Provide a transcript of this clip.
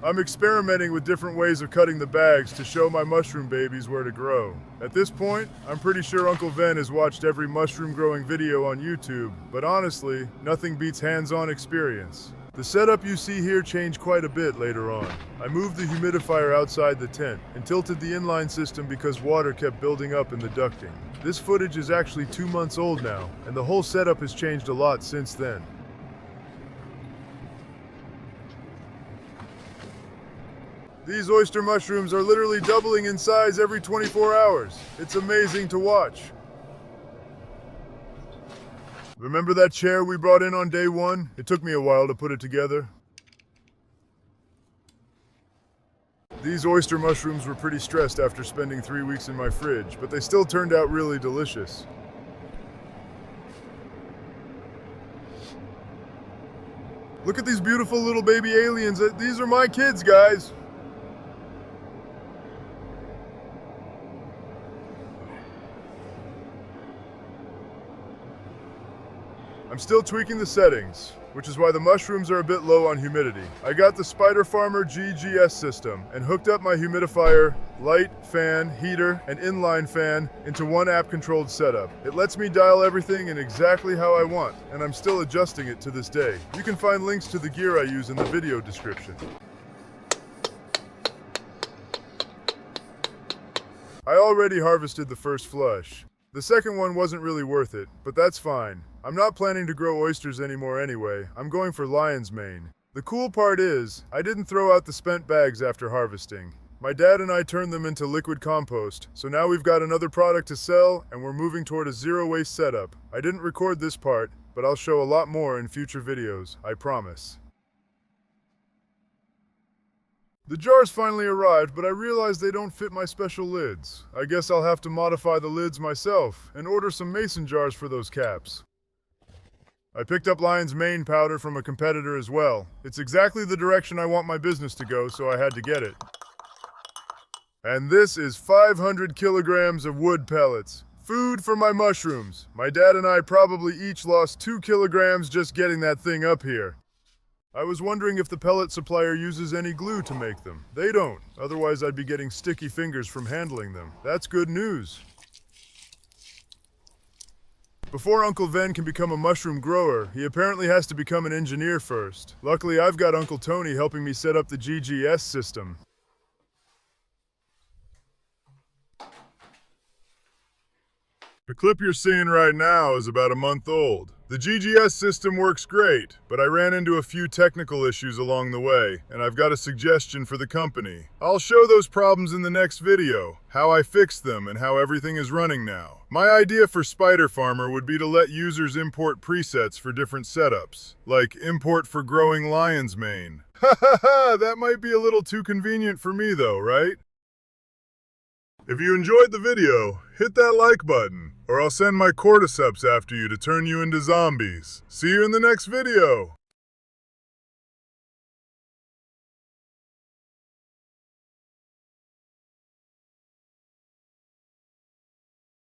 I'm experimenting with different ways of cutting the bags to show my mushroom babies where to grow. At this point, I'm pretty sure Uncle Ven has watched every mushroom growing video on YouTube, but honestly, nothing beats hands-on experience. The setup you see here changed quite a bit later on. I moved the humidifier outside the tent and tilted the inline system because water kept building up in the ducting. This footage is actually 2 months old now, and the whole setup has changed a lot since then. These oyster mushrooms are literally doubling in size every 24 hours. It's amazing to watch. Remember that chair we brought in on day one? It took me a while to put it together. These oyster mushrooms were pretty stressed after spending 3 weeks in my fridge, but they still turned out really delicious. Look at these beautiful little baby aliens. These are my kids, guys. I'm still tweaking the settings, which is why the mushrooms are a bit low on humidity. I got the Spider Farmer GGS system and hooked up my humidifier, light, fan, heater, and inline fan into one app-controlled setup. It lets me dial everything in exactly how I want, and I'm still adjusting it to this day. You can find links to the gear I use in the video description. I already harvested the first flush. The second one wasn't really worth it, but that's fine. I'm not planning to grow oysters anymore anyway. I'm going for lion's mane. The cool part is, I didn't throw out the spent bags after harvesting. My dad and I turned them into liquid compost, so now we've got another product to sell and we're moving toward a zero-waste setup. I didn't record this part, but I'll show a lot more in future videos, I promise. The jars finally arrived, but I realized they don't fit my special lids. I guess I'll have to modify the lids myself and order some mason jars for those caps. I picked up lion's mane powder from a competitor as well. It's exactly the direction I want my business to go, so I had to get it. And this is 500 kilograms of wood pellets. Food for my mushrooms. My dad and I probably each lost 2 kilograms just getting that thing up here. I was wondering if the pellet supplier uses any glue to make them. They don't, otherwise I'd be getting sticky fingers from handling them. That's good news. Before Uncle Ven can become a mushroom grower, he apparently has to become an engineer first. Luckily, I've got Uncle Tony helping me set up the GGS system. The clip you're seeing right now is about a month old. The GGS system works great, but I ran into a few technical issues along the way, and I've got a suggestion for the company. I'll show those problems in the next video, how I fixed them and how everything is running now. My idea for Spider Farmer would be to let users import presets for different setups, like import for growing lion's mane. Ha ha ha, that might be a little too convenient for me though, right? If you enjoyed the video, hit that like button, or I'll send my cordyceps after you to turn you into zombies. See you in the next video!